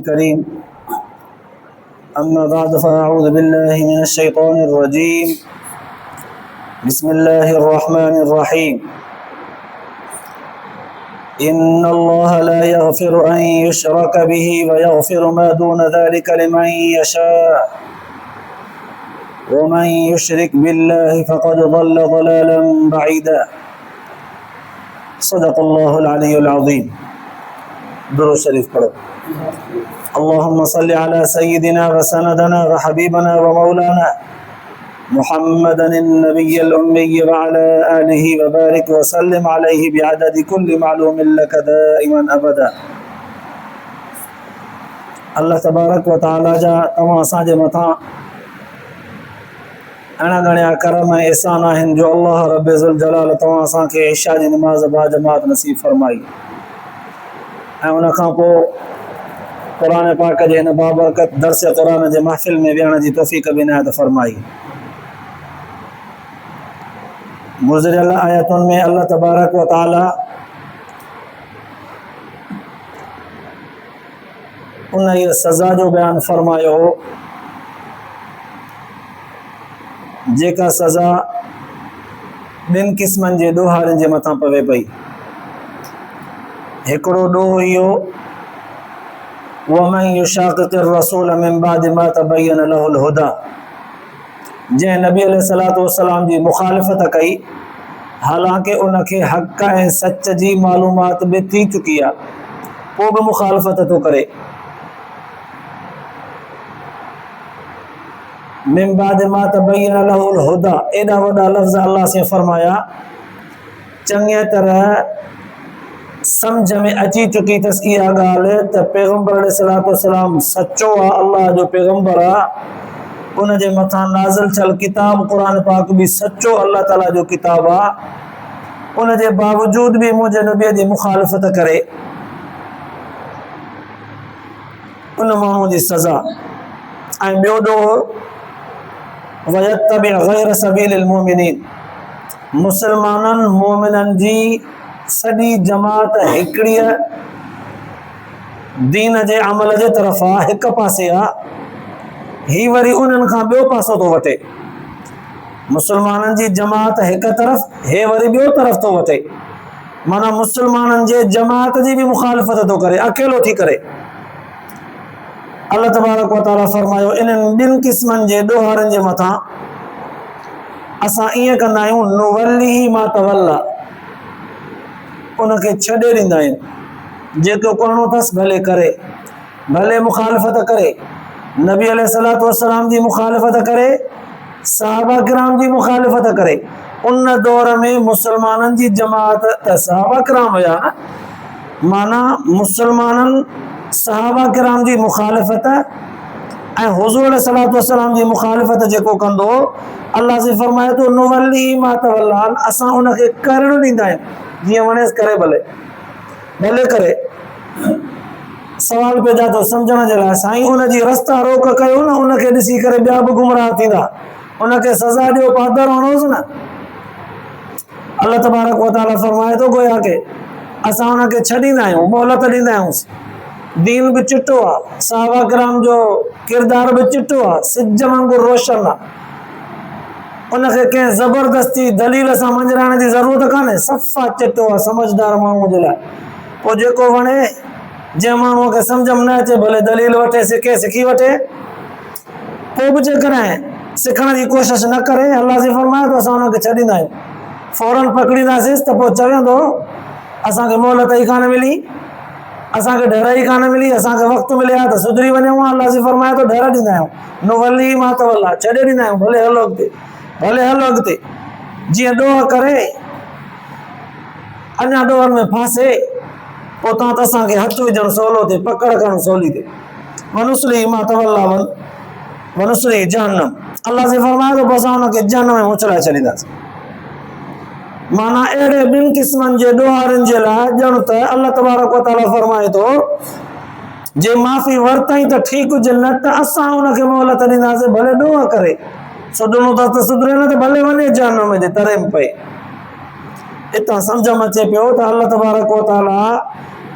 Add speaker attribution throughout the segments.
Speaker 1: करीम अम्मा बाद फ़अऊज़ु बिल्लाहि मिनश शैतानिर रजीम बिस्मिल्लाहिर रहमानिर रहीम इन्नल्लाह ला यग़फ़िरु अन युशरक बिही व यग़फ़िरु मा दून ज़ालिका लिमन यशा व मन युशरिक बिल्लाहि फ़क़द ज़ल्ल ज़लालन बईदा सदक़ल्लाहुल अलियुल अज़ीम। दुरूद शरीफ पढ़ो। अल्लाहुम्मा सल्लि अला सय्यिदिना व सनदना व हबीबना व मौलाना मुहम्मदनिन नबिय्यिल उम्मिय्यि व अला आलिहि व बारिक व सल्लिम अलैहि बिअददि कुल्लि मालूमिन लका दाइमन अबदा। अल्लाह तबारक व तआला जा तमाम असांजे मथां अहिड़ा घणा करम ऐं एहसान आहिनि जो अल्लाह रब ज़ुल जलाल तव्हां असांखे इशा जी नमाज़ बाजमात नसीब फरमाई ऐं उन खां पोइ क़ुरान पाक जे हिन बाबरकत दर्स क़ुरान जे महफ़िल में विहण जी तौफ़ीक़ बि इनायत फरमाई। गुज़िरियल आयतुनि में अल्लाह तबारक व तआला उन इहा सज़ा जो बयानु फरमायो हो जेका सज़ा ॿिनि क़िस्मनि जे ॾोहारियुनि जे मथां पवे पई। हिकिड़ो ॾोह इहो वमन युशाक़िक़िर रसूल मिन बादि मा तबय्यन लहुल हुदा, जंहिं नबी अलैहिस्सलातु वस्सलाम जी मुखालिफ़त कई हालांकि उनखे हक़ ऐं सच जी मालूमात बि थी चुकी आहे, पोइ बि मुखालिफ़त थो करे। मिन बादि मा तबय्यन लहुल हुदा, एॾा वॾा लफ़्ज़ अल्लाह से फरमाया, चङी तरह सम्झ में अची चुकी अथसि इहा ॻाल्हि त पैगम्बर अलैहिस्सलातु वस्सलाम सचो आहे, अल्लाह जो पैगम्बर आहे, उन जे मथां नाज़िल थियल किताब क़ुरान पाक बि सचो अल्लाह ताला जो किताब आहे। उन जे बावजूद बि मुंहिंजे नबीअ जी मुखालिफ़त करे उन माण्हू जी सज़ा। ऐं ॿियो ॾोह वयत्तबि गैर सबीलिल मुमिनीन, मुसलमाननि मोमिननि जी सॼी जमात हिकिड़ीअ दीन जे अमल जे तरफ़ आहे, हिक पासे आहे, ही वरी उन्हनि खां ॿियो पासो थो वठे। मुसलमाननि जी जमात हिक तरफ़, हे वरी ॿियो तरफ़ थो वठे, माना मुसलमाननि जे जमात जी बि मुखालिफ़त थो करे अकेलो थी करे। अल्लाह तबारक व तआला फरमायो इन्हनि ॿिनि क़िस्मनि जे ॾोहारनि जे मथां असां ईअं कंदा आहियूं, नुवल्लिही मा तवल्ला, उनखे छॾे ॾींदा आहियूं। जेको करिणो अथसि भले करे, भले मुखालिफ़त करे, नबी अलैहिस्सलातु वस्सलाम जी मुखालिफ़त करे, सहाबा किराम जी मुखालिफ़त करे। उन दौर में मुसलमाननि जी जमात त सहाबा किराम हुया न, माना मुसलमाननि सहाबा किराम जी मुखालिफ़त ऐं हुज़ूर अलैहिस्सलातु वस्सलाम जी मुखालिफ़त जेको कंदो, अल्लाह से फरमाए थो नुवल्लिही मा तवल्ला, असां उनखे करणु ॾींदा आहियूं, जीअं वणेसि करे, भले भले करे। सवाल पैदा थो सम्झण जे लाइ, साईं उनजी रस्ता रोक कयो न, उनखे ॾिसी करे ॿिया बि गुमराह थींदा, उनखे सज़ा ॾियो, पादर हणोसि न। अल्लाह तबारक व तआला फरमाए थो गोया के असां उनखे छॾींदा आहियूं, मोहलत ॾींदा आहियूं। दीन बि चिटो आहे, सहाबा किराम जो किरदार बि चिटो आहे, सिज वांगुरु रोशन आहे, उनखे कंहिं ज़बरदस्ती दलील सां मंझराइण जी ज़रूरत कान्हे, सफ़ा चिटो आहे समझदार माण्हू जे लाइ। पोइ जेको वणे, जंहिं माण्हूअ खे सम्झ में न अचे भले दलील वठे, सिखे, सिखी वठे। पोइ बि जेकॾहिं सिखण जी कोशिशि न करे, अल्लाह से फरमाए थो असां उनखे छॾींदा आहियूं। फौरन पकड़ींदासीं त पोइ चवंदो असांखे मोहलत ई कान मिली, असांखे ढर ई कान मिली, असांखे वक़्तु मिले हा त सुधरी वञूं हा। अल्लाह से फरमाए थो ढर ॾींदा आहियूं, नुवल्लिही मा तवल्ला, छॾे ॾींदा आहियूं, भले हलो अॻिते, भले हलो अॻिते। जीअं ॾोह करे अञा ॾोहनि में फासे, पोइ तव्हां त असांखे हथु विझणु सवलो थिए, पकड़ करणु सवली थिए। वनुस्लिही मा तवल्ला वनुस्लिही जहन्नम, अल्लाह से फरमाए थो पोइ असां हुनखे जहन्नम में उछलाए छॾींदासीं। माना अहिड़े ॿिनि क़िस्मनि जे ॾोहारियुनि जे लाइ ॼण त अल्लाह तबारक व तआला फरमाए थो जे माफ़ी वरितई त ठीकु हुजे, न त असां हुनखे मोहलत ॾींदासीं, भले ॾोह करे, सुधरणो अथसि त सुधरे, न त भले वञे जहन्नम जे तरे में पए। हितां सम्झ में अचे पियो त अल्लाह तबारक व तआला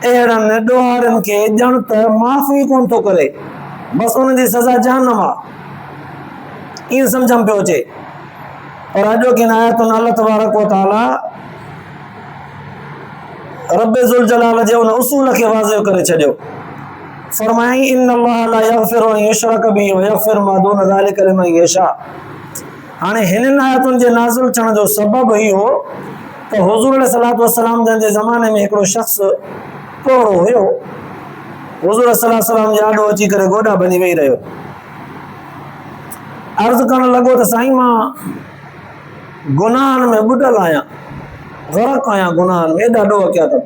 Speaker 1: अहिड़नि ॾोहारनि खे ॼण त माफ़ ई कोन थो करे, बसि उन जी सज़ा जहन्नम आहे, ईअं सम्झ में पियो अचे। पर अॼोकी आयतुनि अल्लाह तबारक व तआला रब ज़ुल जलाल जे उन उसूल खे वाज़िह करे छॾियो। फरमाई इन अल्लाह ला यग़फिरु अन युशरक बिही व यग़फिरु मा दून ज़ालिका लिमन यशा। हाणे हिननि आयतुनि जे नाज़िल थियण जो सबबु इहो त हुज़ूर अलैहिस्सलातु वस्सलाम जे ज़माने में हिकिड़ो शख़्स पोड़ो हुयो, हुज़ूर सल्लल्लाहु अलैहि वसल्लम जे आॾो अची करे गोॾा बनी वेही रहियो। अर्ज़ु करणु लॻो त साईं मां गुनाहनि में ॿुॾल आहियां, ग़रक़ आहियां गुनाहनि में, एॾा ॾोह कया अथमि,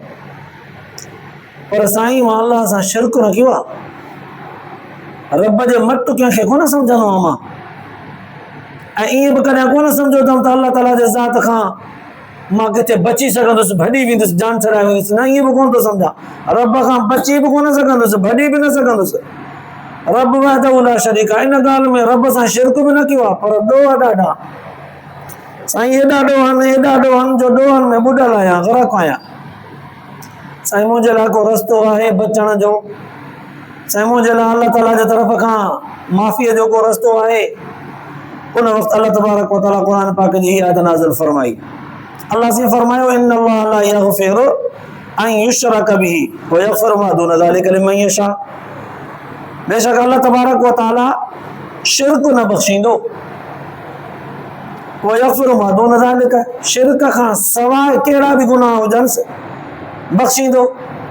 Speaker 1: पर साईं मां अल्लाह सां शिरक न कयो आहे, रब जे मट कंहिंखे कोन सम्झंदो आहियां मां, ऐं ईअं बि कॾहिं कोन सम्झो अथमि त अल्लाह ताला जे ज़ात खां मां किथे बची सघंदुसि, भॼी वेंदुसि, जान छॾाए वेंदुसि, न ईअं बि कोन थो सम्झां। रब खां बची बि कोन सघंदुसि, भॼी बि न सघंदुसि। रब वहदहू ला शरीक आहे, इन ॻाल्हि में रब सां शिरक बि न कयो आहे, पर ॾोह ॾाढा साईं, एॾा ॾोहनि जो ॾोहनि में ॿुॾल आहियां, ग़रक़ आहियां। साईं मुंहिंजे लाइ को रस्तो आहे बचण जो? साईं मुंहिंजे लाइ अल्लाह ताला जे तरफ़ खां माफ़ीअ जो को रस्तो आहे? उन वक़्तु अल्लाह तबारक व तआला क़ुरान पाक जी आयत नाज़िल फरमाई। अल्लाह से फरमायो इन अल्लाह ला यग़फिरु अन युशरक बिही व यग़फिरु मा दून ज़ालिका लिमन यशा। बेशक अल्लाह तबारक व तआला शिरक न बख़्शींदो, व यग़फिरु मा दून ज़ालिका, शिरक खां सवाइ कहिड़ा बि गुनाह हुजनि बख़्शींदो,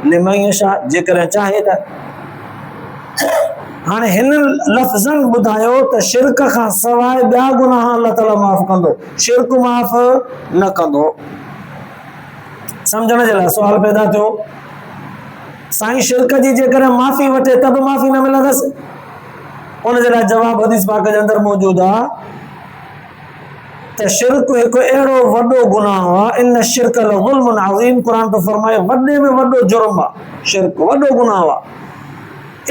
Speaker 1: लिमन यशा, जेकॾहिं चाहे त। हाणे हिन लफ़्ज़नि ॿुधायो त शिरक खां सवाइ ॿिया गुनाह अल्लाह ताला माफ़ कंदो, शिरक माफ़ न कंदो। सम्झण जे लाइ सुवाल पैदा थियो, साईं शिरक जी जेकॾहिं माफ़ी वठे त बि माफ़ी न मिलंदसि? उन जे लाइ जवाबु हदीस पाक जे अंदरि मौजूदु आहे त शिरक हिकु अहिड़ो वॾो गुनाह आहे, इन शिरक लज़ुल्मुन अज़ीम, क़ुरान तो फरमाए वॾे में वॾो जुर्म आहे, शिरक वॾो गुनाह आहे।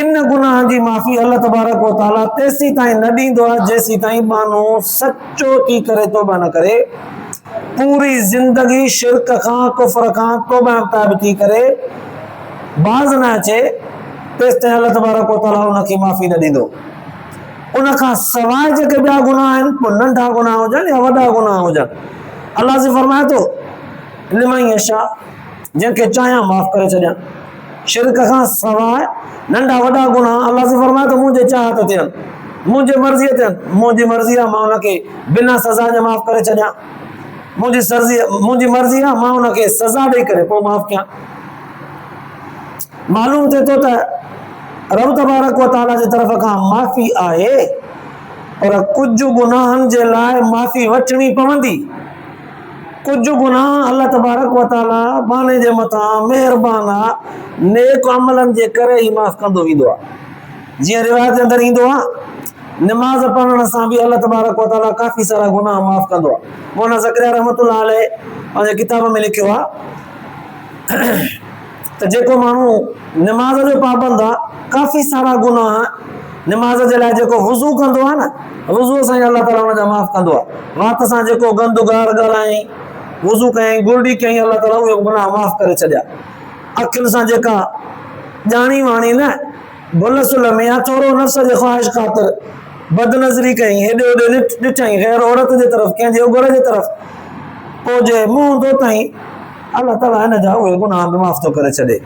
Speaker 1: इन गुनाह जी माफ़ी अल्लाह तबारक व तआला तेसी ताईं न ॾींदो आहे जेसी ताईं माण्हू सचो थी करे तौबा न करे, पूरी ज़िंदगी शिरक खां कुफ्र खां तौबा ताब थी करे बाज़ न अचे, तेसि ताईं अल्लाह तबारक व तआला उनखे माफ़ी न ॾींदो। उन खां सवाइ जेके ॿिया गुनाह आहिनि, पोइ नंढा गुनाह हुजनि या वॾा गुनाह हुजनि, अल्लाह से फरमाए थो लिमन यशा, जंहिंखे चाहियां माफ़ करे छॾियां। शिरक खां सवाइ नंढा वॾा गुनाह अल्लाह से फरमाए थो मुंहिंजे चाहत थियनि, मुंहिंजी मर्ज़ीअ थियनि, मुंहिंजी मर्ज़ी आहे मां उनखे बिना सज़ा जे माफ़ करे छॾियां, मुंहिंजी मर्ज़ी आहे मां उनखे सज़ा ॾेई करे पोइ माफ़ कयां। मालूम थिए थो त रब तबारक व तआला जी तरफ़ खां माफ़ी आहे, पर कुझु गुनाहनि जे लाइ माफ़ी वठणी पवंदी। कुझु गुनाह अल्लाह तबारक व तआला बाने जे मथां महिरबान आहे, नेक अमलनि जे करे ई माफ़ कंदो वेंदो आहे। जीअं रिवायत जे अंदरि ईंदो आहे, नमाज़ पढ़ण सां बि अल्लाह तबारक व तआला काफ़ी सारा गुनाह माफ़ कंदो आहे। मौलाना ज़करिया रहमतुल्लाह अलैह पंहिंजे किताब में लिखियो आहे त जेको माण्हू नमाज़ जो पाबंद आहे, काफ़ी सारा गुनाह नमाज़ जे लाइ जेको वुज़ू कंदो आहे न, वुज़ू सां ई अल्लाह ताला हुनजा माफ़ कंदो आहे। वात सां जेको गंदु गार ॻाल्हाई, वुज़ू कयईं, गुरड़ी कयईं, अल्लाह ताला उहे गुनाह माफ़ करे छॾिया। अखियुनि सां जेका ॼाणी वाणी न भुल सुल में या थोरो नफ़्स जे ख़्वाहिश ख़ातिर बदनज़री कयईं, हेॾे होॾे ॾिठईं गैर औरत जे तरफ़, कंहिंजे उघड़ जे तरफ़, पोइ जे मुंहुं धोतईं, अल्लाह ताला हिन जा उहे गुनाह बि माफ़ थो करे छॾे।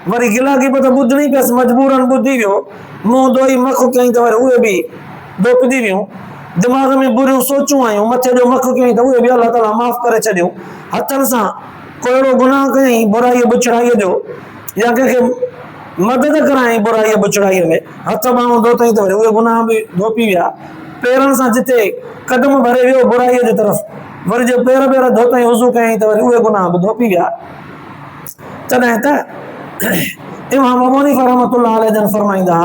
Speaker 1: वरी गिलाकी बि त ॿुधणी पियसि, मजबूरन ॿुधी वियो, मुंहुं धोई मख कयईं त वरी उहे बि धोपजी वियूं। दिमाग़ में बुरियूं सोचूं आयूं, मथे जो मख कयईं त उहे बि अल्लाह ताला माफ़ करे छॾियूं। हथनि सां को अहिड़ो गुनाह कयईं बुराईअ बुछड़ाईअ जो, या कंहिंखे मदद करायईं बुराईअ बुछड़ाईअ में, हथ ॿाहूं धोतईं त वरी उहे गुनाह बि धोपी विया। पेरनि सां जिते कदम भरे वियो बुराईअ जे तरफ़, वरी जो पेर धोतईं, वुज़ू कयईं त वरी उहे गुनाह बि धोपी विया। तॾहिं त इमाम अबू हनीफ़ा रहमतुल्लाह अलैह जन फरमाईंदा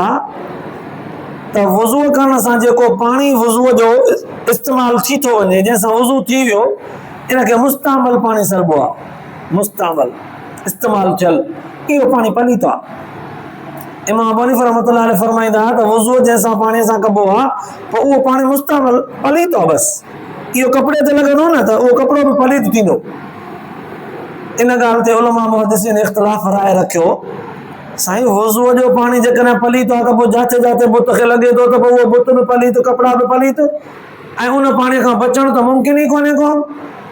Speaker 1: त वुज़ू करण सां जेको पाणी वुज़ूअ जो इस्तेमालु थी थो वञे, जंहिंसां वुज़ू थी वियो, इनखे मुस्तामल पाणी सॾिबो आहे। मुस्तामल इस्तेमालु थियल इहो पाणी पलीतो आहे। इमाम अबू हनीफ़ा रहमतुल्लाह अलैह फरमाईंदा त वुज़ू जंहिंसां पाणीअ सां कबो आहे, पोइ उहो पाणी मुस्तामल पलीतो आहे। बसि इहो कपिड़े ते लॻंदो न त उहो कपिड़ो बि पलीत थींदो। इन ॻाल्हि ते उलमा मुहद्दिसीन इख़्तिलाफ़ राय रखियो साईं वज़ूअ जो पाणी जेकॾहिं पलीत आहे त पोइ जाते जाते बुत खे लॻे थो त पोइ उहो बुत बि पलीत कपिड़ा बि पलीत ऐं उन पाणीअ खां बचणु त मुमकिन ई कोन्हे को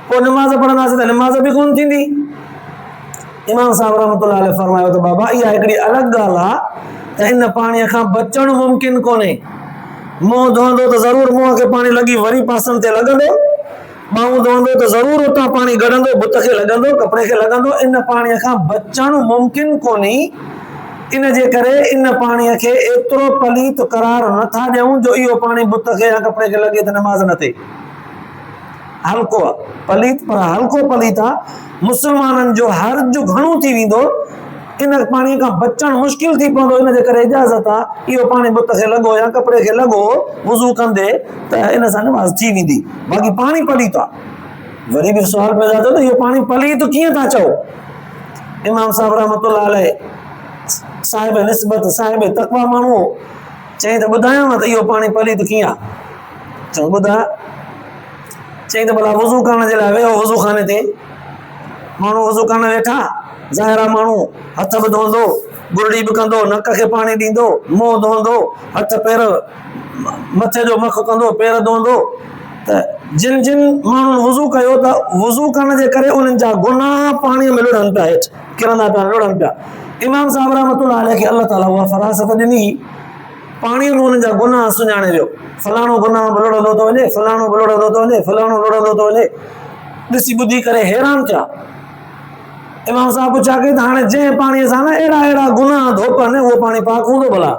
Speaker 1: पोइ निमाज़ पढ़ंदासीं त निमाज़ बि कोन थींदी। इमाम साहिब रहमतुल्लाह अलैह फरमायो त बाबा इहा हिकिड़ी अलॻि ॻाल्हि आहे त इन पाणीअ खां बचणु मुमकिन कोन्हे। मुंहुं धोईंदो त ज़रूरु मुंहं खे पाणी लॻी वरी पासनि ते लॻंदो, ॿाहूं धोईंदो त ज़रूरु उतां पाणी गॾंदो, बुत खे लॻंदो, कपिड़े खे लॻंदो। इन पाणीअ खां बचणु मुमकिन कोन्हे। इन जे करे इन पाणीअ खे एतिरो पलीत करार नथा ॾियूं जो इहो पाणी बुत खे या कपिड़े खे लॻे त नमाज़ न थिए। हल्को आहे पलीत पर हल्को पलीत आहे। मुस्लमाननि जो हर्ज घणो थी वेंदो, इन पाणीअ खां बचणु मुश्किल थी पवंदो। इन जे करे इजाज़त आहे इहो पाणी बुत खे लॻो या कपिड़े खे लॻो वुज़ू कंदे त इन सां नमाज़ थी वेंदी। बाक़ी पाणी पलीत आहे। वरी बि सुवाल पैदा थियो त इहो पाणी पलीत कीअं था चओ? इमाम साहिब रहमतुल्लाह अलैह साहिब निस्बत साहिब तक़वा माण्हू चई त ॿुधायांव त इहो पाणी पलीत कीअं आहे। चऊं ॿुधा। चई त भला वुज़ू करण जे लाइ वियो वुज़ू खाने ते, माण्हू वुज़ू करण वेठा, ज़ाहिरा माण्हू हथ बि धोईंदो, गुरड़ी बि कंदो, नक खे पाणी ॾींदो, मुंहुं धोईंदो, हथ पेर मथे जो मख कंदो, पेर धोईंदो। त जिन जिन माण्हुनि वुज़ू कयो त वुज़ू करण जे करे उन्हनि जा गुनाह पाणीअ में लुढ़नि पिया, हेठि किरंदा पिया, लुढ़नि पिया। इमाम साहिब रहमतुल्लाह अलैह खे अल्लाह ताला उहा फरासत ॾिनी, पाणीअ में उन्हनि जा गुनाह सुञाणे वियो। फलाणो गुनाह बि लुढ़ंदो थो वञे, फलाणो बि लुढ़ंदो थो वञे, फलाणो लुढ़ंदो थो वञे। ॾिसी ॿुधी करे हैरान थिया। इमाम साहिब पुछा कई त हाणे जंहिं पाणीअ सां न अहिड़ा अहिड़ा गुनाह धोपनि उहो पाणी पाक हूंदो भला?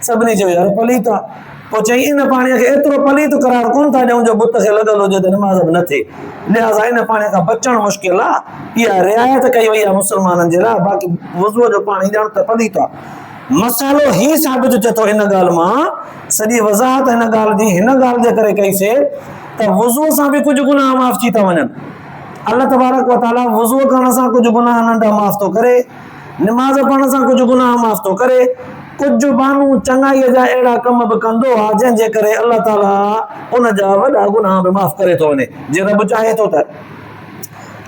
Speaker 1: सभिनी चयो यार पलीत आहे। पोइ चई इन पाणीअ खे एतिरो पलीत करार कोन था ॾियूं जो बुत खे लॻल हुजे त नमाज़ बि न थिए। लिहाज़ा इन पाणीअ खां बचणु मुश्किल आहे। इहा रिआयत कई वई आहे मुस्लमाननि जे लाइ। बाक़ी वुज़ूअ जो पाणी ॼण त पलीत आहे। मसालो ही साबित थिए थो इन ॻाल्हि मां, सॼी वज़ाहत हिन ॻाल्हि जी हिन ॻाल्हि जे करे कईसीं त वुज़ूअ सां बि कुझु गुनाह माफ़ थी था वञनि। अल्लाह तबारक व तआला वुज़ू करण सां कुझु गुनाह नंढा माफ़ थो करे, निमाज़ पढ़ण सां कुझु गुनाह माफ़ थो करे। कुझु माण्हू चङाईअ जा अहिड़ा कम बि कंदो आहे जंहिंजे करे अल्लाह ताला उन जा वॾा गुनाह बि माफ़ करे थो वञे। जे रब चाहे थो त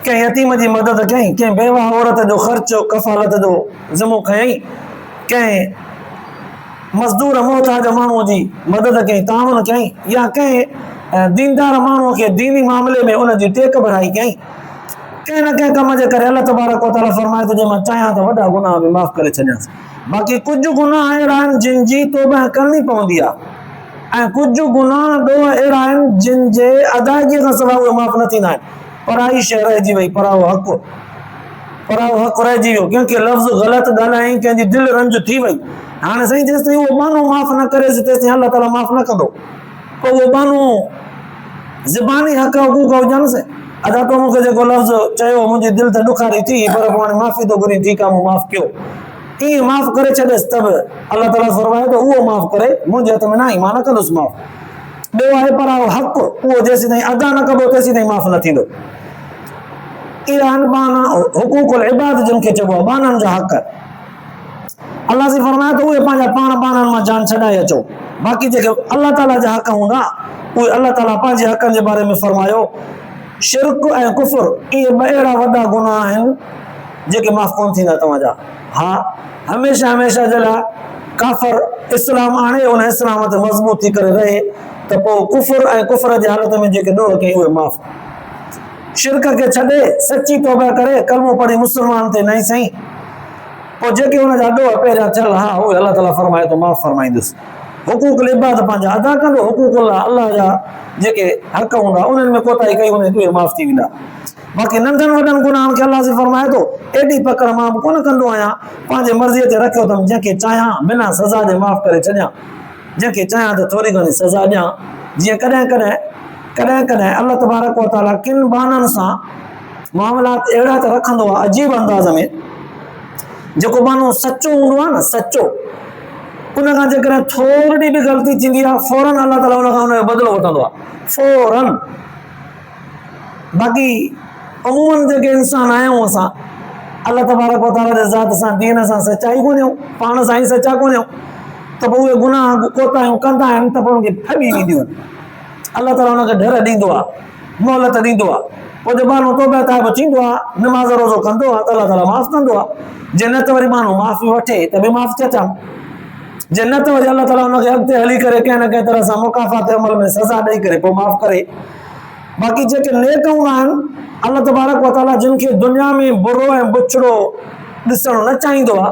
Speaker 1: कंहिं यतीम जी मदद कयईं, कंहिं बेवा औरत जो ख़र्चु कफ़ालत जो ज़िमो खयईं, कंहिं मज़दूर मोहताज माण्हूअ जी मदद कयईं, ताउन कयईं, या कंहिं दीनदार माण्हूअ खे दीनी मामले में उन जी टेक बढ़ाई कयईं। कंहिं न कंहिं कम जे करे अल्लाह तबारक व तआला फरमाए थो जे मां चाहियां त वॾा गुनाह बि माफ़ करे छॾियांसि। बाक़ी कुझु गुनाह अहिड़ा आहिनि जिन जी तौबा करणी पवंदी आहे, ऐं कुझु गुनाह ॾोह अहिड़ा आहिनि जिन जे अदायगीअ खां सवाइ उहे माफ़ न थींदा आहिनि। पराई शइ रहिजी वई, पराओ हक़ रहिजी वियो, कंहिंखे लफ़्ज़ ग़लति ॻाल्हायईं, कंहिंजी दिलि रंज थी वई। हाणे साईं जेसिताईं उहो बानो माफ़ न करेसि तेसिताईं अल्लाह ताला माफ़ न कंदो। पोइ उहो बानो ज़बानी हक़ हुक़ूक़ हुजनिसि। अदा तो मूंखे जेको लफ़्ज़ चयो मुंहिंजी दिलि त ॾुखारी थी, पर पोइ हाणे माफ़ी थो घुरी, ठीकु आहे मूं माफ़ कयो। ईअं माफ़ करे छॾेसि त बि अल्लाह ताला फरमाए थो उहो माफ़ करे, मुंहिंजे हथ में न आई, मां न कंदुसि माफ़। ॿियो आहे पराओ हक़, उहो जेसिताईं अदा न कबो तेसिताईं माफ़ न थींदो। इहे आहिनि बाना हुक़ूक़ुल इबाद जिन खे चइबो आहे, बाननि जा हक़। अल्लाह जी फरमाए थो उहे पंहिंजा पाण बाननि मां जान छॾाए अचो। बाक़ी जेके अल्लाह ताला जा हक़ हूंदा उहे अल्लाह ताला पंहिंजे हक़नि जे बारे में फरमायो शिरक ऐं कुफर, इहे ॿ अहिड़ा वॾा गुनाह आहिनि जेके माफ़ कोन थींदा तव्हांजा। हा, हमेशह हमेशह जे लाइ काफ़र इस्लाम आणे उन इस्लाम ते मज़बूत थी करे रहे त पोइ कुफर ऐं कुफर जी हालत में जेके ॾोह कई उहे माफ़। शिरक खे छॾे सची तौबा करे कलमो पढ़ी मुस्लमान ते नहीं सही, पोइ जेके हुनजा ॾोह पहिरियां थियल हा उहे अल्लाह ताला फरमाए थो माफ़ फरमाईंदुसि। हुक़ूक़ुल इबाद पंहिंजा अदा कंदो, हुक़ूक़ुल अल्लाह जा जेके हक़ हूंदा उन्हनि में कोताही कई वञे उहे माफ़ थी वेंदा। बाक़ी नंढनि वॾनि गुनाहनि खे अल्लाह जी फरमाए थो एॾी पकड़ मां बि कोन कंदो आहियां, पंहिंजे मर्ज़ीअ ते रखियो अथमि, जंहिंखे चाहियां बिना सज़ा जे माफ़ करे छॾियां, जंहिंखे चाहियां त थोरी घणी सज़ा ॾियां। जीअं कॾहिं कॾहिं अल्लाह तबारक व तआला किन बाननि सां मामलात अहिड़ा त रखंदो आहे अजीब अंदाज़ में, जेको बानो सचो हूंदो आहे न, सचो, उन खां जेकॾहिं थोरी बि ग़लती थींदी आहे फौरन अल्लाह ताला उन खां उनजो बदिलो वठंदो आहे, फौरन। बाक़ी अमूमन जेके इंसान आहियूं असां अल्लाह तबारक व तआला जे ज़ात सां दीन सां सचाई कोन आहियूं, पाण सां ई सचा कोन आहियूं, त पोइ उहे गुनाह कोताहियूं कंदा आहिनि त पोइ उनखे फॿी वेंदियूं आहिनि। अल्लाह ताला उनखे ढर ॾींदो आहे मोहलत ॾींदो आहे। पोइ जो माण्हू तौबा ताइब थींदो आहे, नमाज़ रोज़ो कंदो आहे त अलाह ताला माफ़ कंदो आहे। जे न त वरी माण्हू माफ़ी वठे त बि माफ़ थिया थिया, जे न त वरी अलाह ताला हुनखे अॻिते हली करे कंहिं न कंहिं तरह सां मुकाफ़ात अमल में सज़ा ॾेई करे पोइ माफ़ करे। बाक़ी जेके नेक हूंदा आहिनि, अलाह तबारक व तआला जिन खे दुनिया में बुरो ऐं बुछड़ो ॾिसणु न चाहींदो आहे,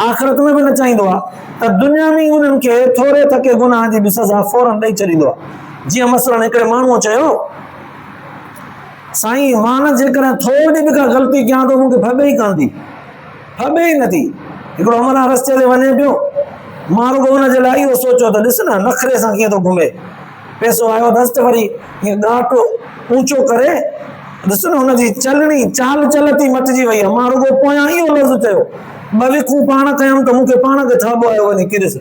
Speaker 1: आख़िरत में बि न चाहींदो आहे, त दुनिया में उन्हनि खे थोरे थके गुनाह जी बि सज़ा फौरन ॾेई छॾींदो आहे। जीअं मसलन हिकिड़े माण्हूअ चयो, साईं मां न जेकॾहिं थोरी बि का ग़लती कयां थो मूंखे फबे ई कान थी, फबे ई नथी। हिकिड़ो अमरा रस्ते ते वञे पियो, मां रुॻो हुनजे लाइ इहो सोचियो त ॾिस न नखरे सां कीअं थो घुमे, पैसो आयो अथसि त वरी हीअं ॻाटो ऊचो करे, ॾिस न हुनजी चलणी चाल चलती मटिजी वई आहे। मां रुॻो पोयां इहो लफ़्ज़ चयो, ॿ विखूं पाण कयमि त मूंखे पाण खे थाबो आयो वञी किरिस।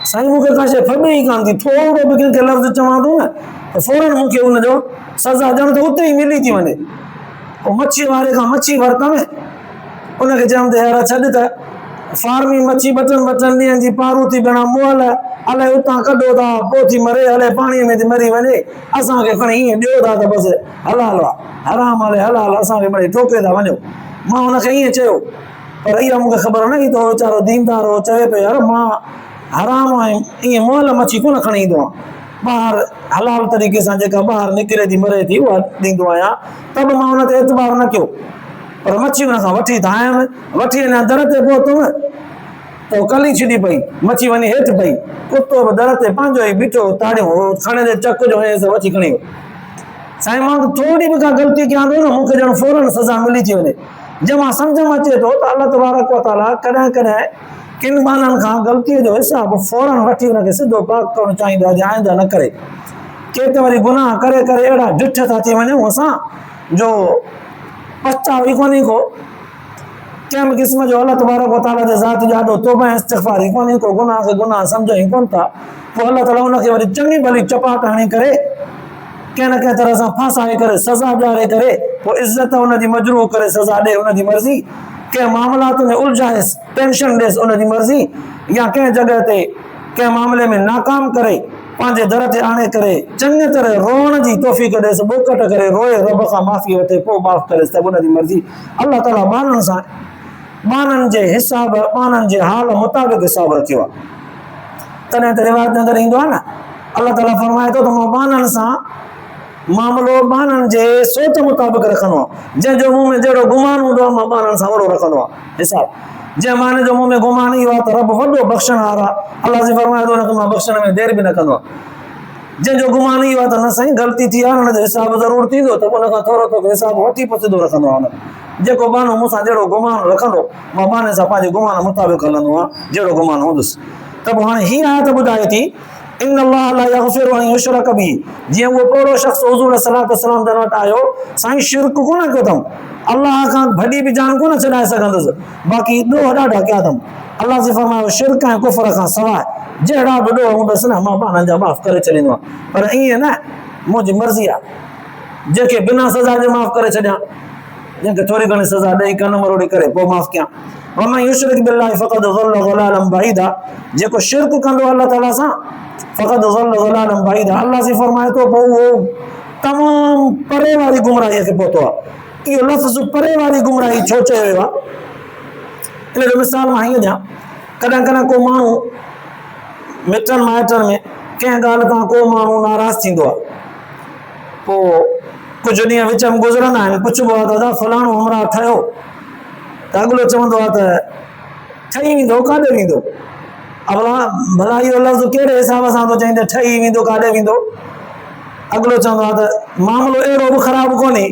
Speaker 1: साईं मूंखे का शइ फबे ई कान थी, थोरो बि कंहिंखे लफ़्ज़ चवां थो न त फौरन मूंखे हुनजो सज़ा ॼण त उते ई मिली थी वञे। पोइ मच्छी वारे खां मच्छी वरितमि, उनखे चयमि त यार छॾ त फार्मी मच्छी ॿ टिनि ॾींहंनि जी पारूं थी भेण मुअल, अलाए उतां कढो था पोइ थी मरे, अलाए पाणीअ में थी मरी वञे, असांखे खणी ईअं ॾियो था त बसि हलाल आहे, हराम हले हलाल, असांखे मिड़ई ठोके था वञो। मां हुनखे ईअं चयो, पर इहा मूंखे ख़बर न हुई त उहो वीचारो दीनदार हो, चवे पियो यार मां हराम ऐं ईअं मुअल मच्छी कोन खणी ईंदो आहियां, ॿाहिरि हलाल तरीक़े सां जेका ॿाहिरि निकिरे थी मरे थी उहा ॾींदो आहियां, त बि मां हुन ते एतबार न कयो। पर मच्छी हुन खां वठी त आयमि, वठी अञा दर ते पहुतमि त कली छिॾी पई, मच्छी वञी हेठि पई, कुतो बि दर ते पंहिंजो ई बीठो ताड़ियूं खणे ते चक जो मच्छी खणी वियो। साईं मां थोरी बि का ग़लती कयां थो न मूंखे ॼण फौरन सज़ा मिली थी वञे। जंहिं मां सम्झ में अचे थो त अलाह तबारक व तआला कॾहिं कॾहिं किन माण्हुनि खां ग़लतीअ जो हिसाबु फौरन वठी हुनखे सिधो पाक करणु चाहींदो आहे, आइंदा न करे। के त वरी गुनाह करे करे अहिड़ा ढिठ था थी वञूं असां जो पछताव ई कोन्हे को, कंहिं बि क़िस्म जो अलाह तबारक व तआला जे ज़ात ॾाढो तौबा ऐं इस्तिग़फ़ार ई कोन्हे को, गुनाह खे गुनाह सम्झ ई कोन था। पोइ अलाह ताला हुनखे वरी चङी भली चपाट हणी करे कंहिं न कंहिं तरह सां फासाए करे सज़ा ॾियारे करे पोइ इज़त हुनजी मजरूह करे सज़ा ॾे हुनजी मर्ज़ी, कंहिं मामलात में उलझाएसि टेंशन ॾेसि उनजी मर्ज़ी, या कंहिं जॻह ते कंहिं मामले में नाकाम करे पंहिंजे दर ते आणे करे चङी तरह रोअण जी तौफ़ीक़ ॾेसि, ॿोकट करे रोए रब खां माफ़ी वठे पोइ माफ़ करे सभु उनजी मर्ज़ी। अलाह ताला ॿारनि सां ॿारनि जे हिसाब ॿारनि जे हाल मुताबिक़ हिसाब रखियो आहे। तॾहिं त रिवायत जे अंदरि ईंदो आहे न, अलाह ताला फरमाए थो त मां ॿारनि सां मामिलो ॿारनि जे सोच मुताबिक़ रखंदो आहियां, जंहिंजो मुंहं में जहिड़ो गुमान हूंदो आहे मां ॿारनि सां ओहिड़ो रखंदो आहियां हिसाब। जंहिं माने जो मुंहं में गुमान इहो आहे त रब वॾो बख़्शण वारो आहे, अलाह जी फरमाए थो हुनखे मां बख़्शण में देरि बि न कंदो आहियां। जंहिंजो गुमान इहो आहे त न साईं ग़लती थी आहे, हुनजो हिसाब ज़रूरु थींदो, त उनखां थोरो थोरो हिसाब वठी पोइ सिधो रखंदो आहियां। जेको बानो मूंसां जहिड़ो गुमान रखंदो मां बाने सां पंहिंजे गुमान मुताबिक़ हलंदो आहियां, जहिड़ो गुमान हूंदुसि। त पोइ हाणे हीअ आयत ॿुधाए थी इन अल्लाह ला यग़फिरु अन युशरक बिही, जीअं उहो पोड़ो शख़्स हुज़ूर सल्लल्लाहु अलैहि वसल्लम जन वटि आयो, साईं शिरक कोन कयो अथऊं, अल्लाह खां भॼी बि जान कोन छॾाए सघंदुसि, बाक़ी ॾोह ॾाढा कया अथऊं। अल्लाह जे फरमायो शिरक ऐं कुफर खां सवाइ जहिड़ा बि ॾोह हूंदसि न मां पाण जा माफ़ करे छॾींदो आहियां, पर ईअं न मुंहिंजी मर्ज़ी आहे, जंहिंखे बिना सज़ा जे माफ़ करे छॾियां, जंहिंखे थोरी घणी सज़ा ॾेई कन मरोड़ी करे पोइ माफ़ कयां। वमन युशरिक बिल्लाहि फ़क़द ज़ल्ल ज़लालन बईदा, जेको शिरक कंदो अल्लाह ताला सां फ़क़द ज़ल्ल ज़लालन बईदा, अल्लाह जी फरमाए थो पोइ उहो तमामु परे वारी गुमराहीअ खे पहुतो आहे। इहो लफ़्ज़ परे वारी गुमराही छो चयो वियो आहे? इन जो मिसाल मां हीअं ॾियां, कॾहिं कॾहिं को माण्हू मिटनि माइटनि में कंहिं ॻाल्हि खां को माण्हू नाराज़ थींदो आहे, पोइ कुझु ॾींहं विच में गुज़रंदा आहिनि, पुछिबो आहे दादा फलाणो हमरा ठहियो, त अॻिलो चवंदो आहे त ठही वेंदो, काॾे वेंदो? भला इहो लफ़्ज़ कहिड़े हिसाब सां थो चईं त ठही वेंदो काॾे वेंदो? अॻिलो चवंदो आहे त मामिलो अहिड़ो बि ख़राबु कोन्हे,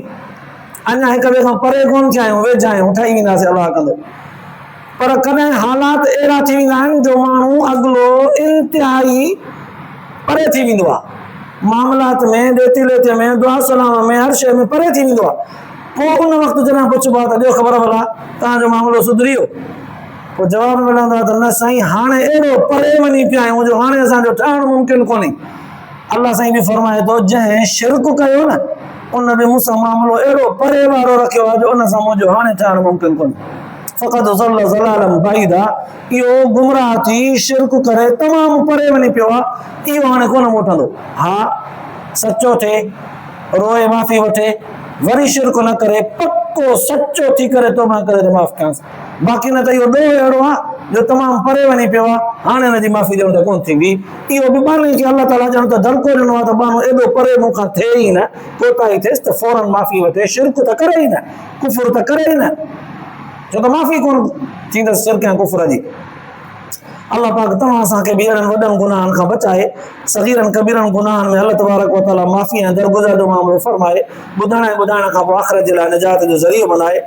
Speaker 1: अञा हिक ॿिए खां परे कोन थिया आहियूं, वेझा आहियूं, ठही वेंदासीं अलाह कंदो। पर कॾहिं हालात अहिड़ा थी वेंदा आहिनि जो माण्हू अॻिलो इंतिहाई परे थी वेंदो आहे, मामलात में ॾेती लेती में दुआ सलाम में हर शइ में परे थी वेंदो आहे। पोइ उन वक़्तु जॾहिं पुछिबो आहे त ॾियो ख़बर भला तव्हांजो मामिलो सुधरी वियो? पोइ जवाबु मिलंदो आहे त न साईं हाणे अहिड़ो परे वञी पिया आहियूं जो हाणे असांजो ठहणु मुमकिन कोन्हे। अलाह साईं बि फरमाए थो जंहिं शिरक कयो न उन बि मूंसां मामिलो अहिड़ो परे वारो रखियो आहे जो उन सां मुंहिंजो हाणे ठहणु मुमकिन कोन्हे। फ़क़द ज़ल्ल ज़लालन बईदा, इहो गुमराह थी शिरक करे तमामु परे वञी पियो आहे, इहो हाणे कोन मोटंदो। हा सचो थिए रोए माफ़ी वठे वरी शिरक न करे पक्को सच्चो थी करे तो मां करे माफ़ कयांसि। बाक़ी न त इहो ॾोह अहिड़ो आहे जो तमामु परे वञी पियो आहे, हाणे हिनजी माफ़ी ॾियण त कोन थींदी। इहो बि बानी खे अलाह ताला ॼण त दड़को ॾिनो आहे त बानो एॾो परे मूंखां थिए ई न, कोताही थिएसि त फौरन माफ़ी वठे, शिरक त करे ई न, कुफुर त करे ई न, छो त माफ़ी कोन थींदसि शिरक ऐं कुफुर जी। अल्लाह पाक तव्हां असांखे बि अहिड़नि वॾनि गुनाहनि खां बचाए, सगीरनि कबीरनि गुनाहनि में अल्लाह तबारक व तआला माफ़ी ऐं दरगुज़र जो मामिलो फरमाए, ॿुधण ऐं ॿुधाइण खां पोइ आख़िरत जे लाइ निजात जो ज़रियो बनाए।